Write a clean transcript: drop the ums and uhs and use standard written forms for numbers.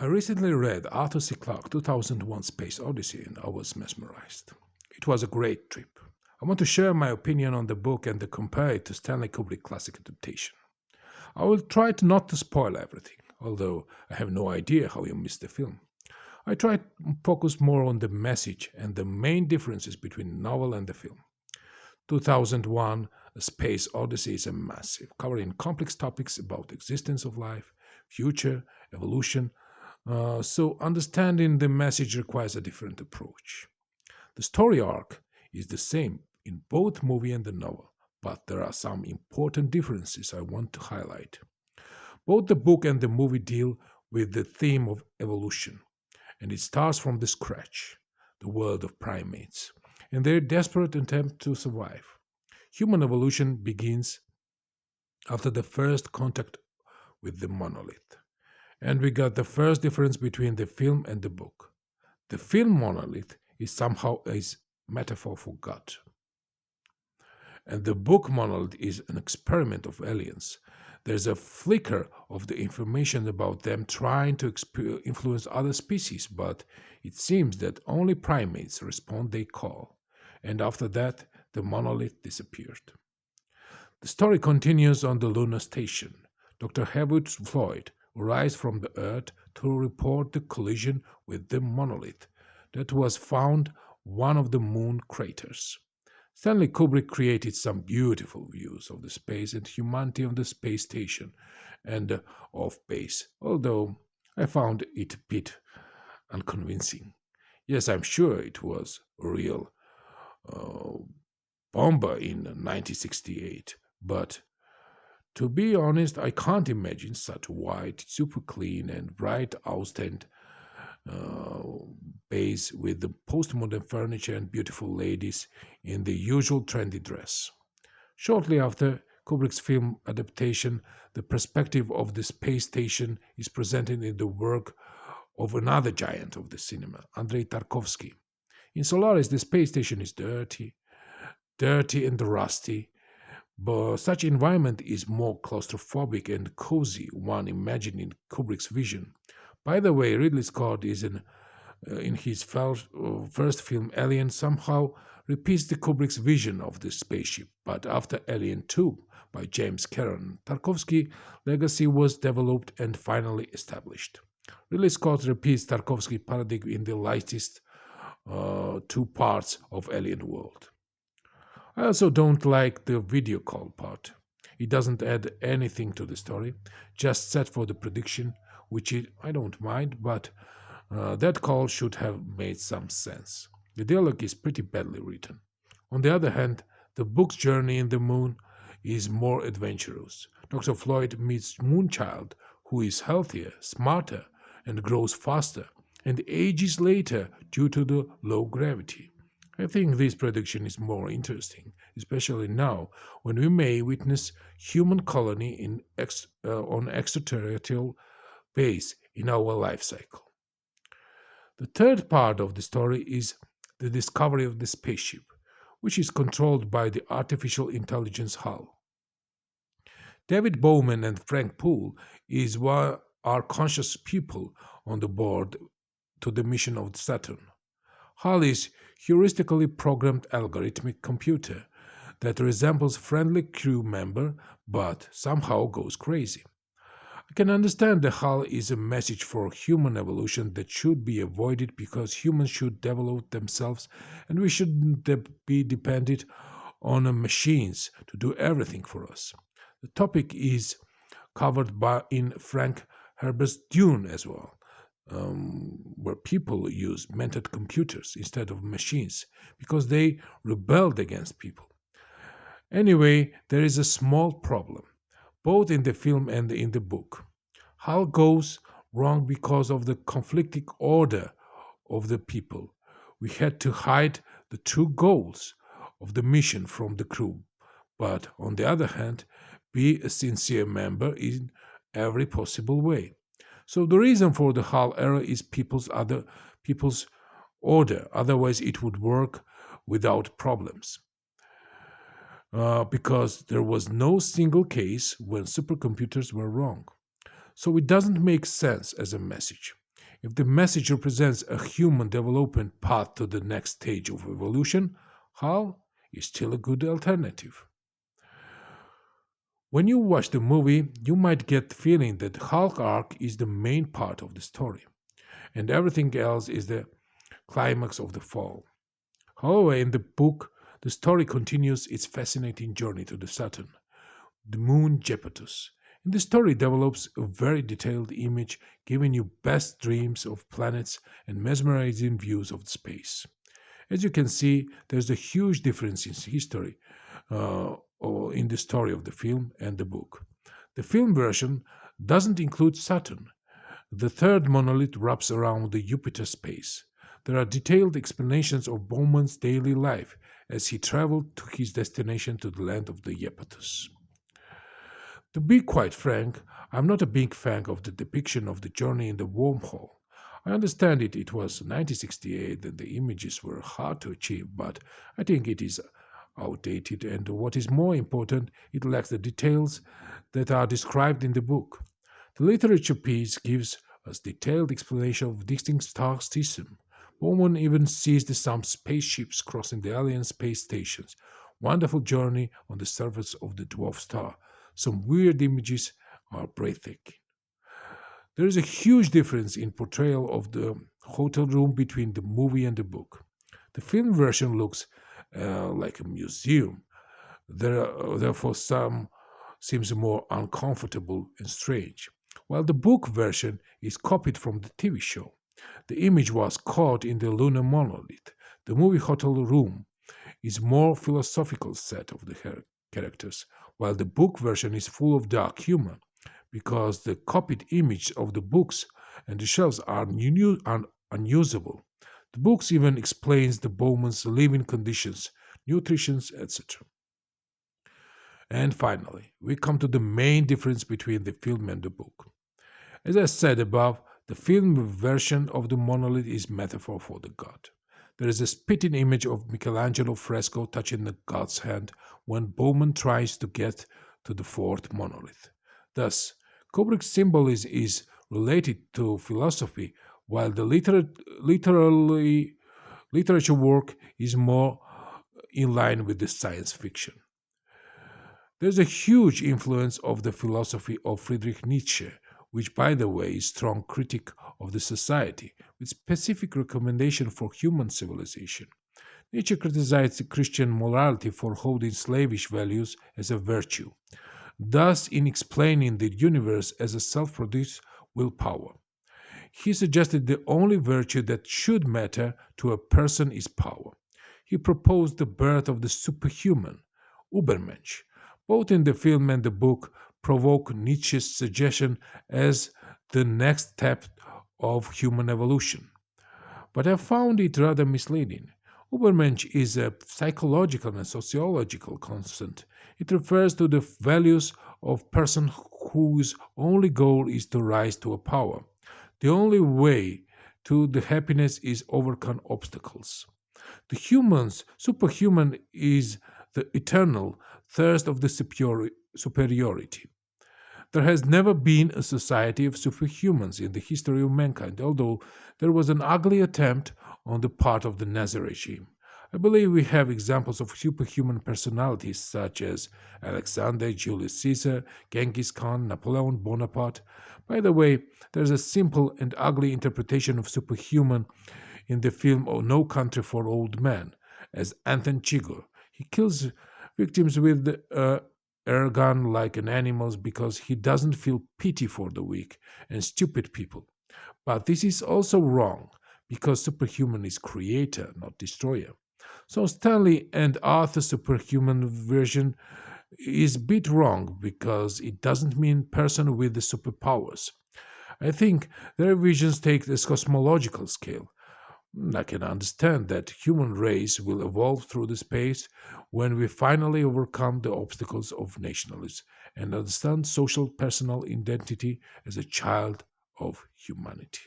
I recently read Arthur C. Clarke's 2001 Space Odyssey and I was mesmerized. It was a great trip. I want to share my opinion on the book and to compare it to Stanley Kubrick's classic adaptation. I will try to not to spoil everything, although I have no idea how you missed the film. I try to focus more on the message and the main differences between the novel and the film. 2001 A Space Odyssey is a massive, covering complex topics about existence of life, future, evolution, so understanding the message requires a different approach. The story arc is the same in both movie and the novel, but there are some important differences I want to highlight. Both the book and the movie deal with the theme of evolution, and it starts from the scratch, the world of primates, and their desperate attempt to survive. Human evolution begins after the first contact with the monolith. And we got the first difference between the film and the book. The film monolith is somehow a metaphor for God, and the book monolith is an experiment of aliens. There's a flicker of the information about them trying to influence other species, but it seems that only primates respond they call, and after that, the monolith disappeared. The story continues on the lunar station. Dr. Herbert Floyd arrives from the Earth to report the collision with the monolith that was found one of the moon craters. Stanley Kubrick created some beautiful views of the space and humanity on the space station and off base, although I found it a bit unconvincing. Yes, I'm sure it was a real uh, bomber in 1968, but to be honest, I can't imagine such white, super clean, and bright outstand uh, base with the postmodern furniture and beautiful ladies in the usual trendy dress. Shortly after Kubrick's film adaptation, the perspective of the space station is presented in the work of another giant of the cinema, Andrei Tarkovsky. In Solaris, the space station is dirty and rusty, but such environment is more claustrophobic and cozy one imagined in Kubrick's vision. By the way, Ridley Scott is in his first film Alien somehow repeats the Kubrick's vision of the spaceship, but after Alien 2 by James Cameron, Tarkovsky's legacy was developed and finally established. Ridley Scott repeats Tarkovsky's paradigm in the latest two parts of Alien World. I also don't like the video call part. It doesn't add anything to the story, just set for the prediction, I don't mind, but that call should have made some sense. The dialogue is pretty badly written. On the other hand, the book's journey in the moon is more adventurous. Dr. Floyd meets Moonchild, who is healthier, smarter, and grows faster, and ages later due to the low gravity. I think this prediction is more interesting, especially now when we may witness human colony on extraterrestrial base in our life cycle. The third part of the story is the discovery of the spaceship, which is controlled by the artificial intelligence hull. David Bowman and Frank Poole are conscious people on the board to the mission of Saturn. Hull is heuristically programmed algorithmic computer that resembles friendly crew member but somehow goes crazy. I can understand the hull is a message for human evolution that should be avoided because humans should develop themselves and we shouldn't be dependent on machines to do everything for us. The topic is covered in Frank Herbert's Dune as well, where people use mentored computers instead of machines because they rebelled against people. Anyway, there is a small problem, both in the film and in the book. Hal goes wrong because of the conflicting order of the people. We had to hide the true goals of the mission from the crew, but on the other hand, be a sincere member in every possible way. So the reason for the Hal error is people's order. Otherwise, it would work without problems. Because there was no single case when supercomputers were wrong. So it doesn't make sense as a message. If the message represents a human development path to the next stage of evolution, Hal is still a good alternative. When you watch the movie, you might get the feeling that Hulk arc is the main part of the story, and everything else is the climax of the fall. However, in the book, the story continues its fascinating journey to the Saturn, the moon Japetus. And the story develops a very detailed image, giving you best dreams of planets and mesmerizing views of space. As you can see, there's a huge difference in history or in the story of the film and the book. The film version doesn't include Saturn. The third monolith wraps around the Jupiter space. There are detailed explanations of Bowman's daily life as he traveled to his destination to the land of the Iapetus. To be quite frank, I'm not a big fan of the depiction of the journey in the wormhole. I understand it was 1968 and the images were hard to achieve, but I think it is outdated and what is more important, it lacks the details that are described in the book. The literature piece gives us detailed explanation of distinct star system. Bowman even sees some spaceships crossing the alien space stations. Wonderful journey on the surface of the dwarf star. Some weird images are breathtaking. There is a huge difference in portrayal of the hotel room between the movie and the book. The film version looks like a museum. Therefore, some seems more uncomfortable and strange, while the book version is copied from the TV show. The image was caught in the lunar monolith. The movie hotel room is more philosophical set of the characters, while the book version is full of dark humor, because the copied image of the books and the shelves are unusable. The books even explains the Bowman's living conditions, nutrition, etc. And finally, we come to the main difference between the film and the book. As I said above, the film version of the monolith is metaphor for the god. There is a spitting image of Michelangelo fresco touching the god's hand when Bowman tries to get to the fourth monolith. Thus, Kubrick's symbolism is related to philosophy, while the literature work is more in line with the science fiction. There's a huge influence of the philosophy of Friedrich Nietzsche, which, by the way, is strong critic of the society, with specific recommendation for human civilization. Nietzsche criticized Christian morality for holding slavish values as a virtue, thus in explaining the universe as a self-produced willpower. He suggested the only virtue that should matter to a person is power. He proposed the birth of the superhuman, Ubermensch. Both in the film and the book provoke Nietzsche's suggestion as the next step of human evolution. But I found it rather misleading. Ubermensch is a psychological and sociological constant. It refers to the values of person whose only goal is to rise to a power. The only way to the happiness is overcome obstacles. The humans, superhuman is the eternal thirst of the superiority. There has never been a society of superhumans in the history of mankind, although there was an ugly attempt on the part of the Nazi regime. I believe we have examples of superhuman personalities such as Alexander, Julius Caesar, Genghis Khan, Napoleon Bonaparte. By the way, there's a simple and ugly interpretation of superhuman in the film No Country for Old Men as Anton Chigurh. He kills victims with air gun like an animal because he doesn't feel pity for the weak and stupid people. But this is also wrong because superhuman is creator, not destroyer. So Stanley and Arthur's superhuman version is a bit wrong because it doesn't mean person with the superpowers. I think their visions take this cosmological scale. I can understand that human race will evolve through the space when we finally overcome the obstacles of nationalism and understand social personal identity as a child of humanity.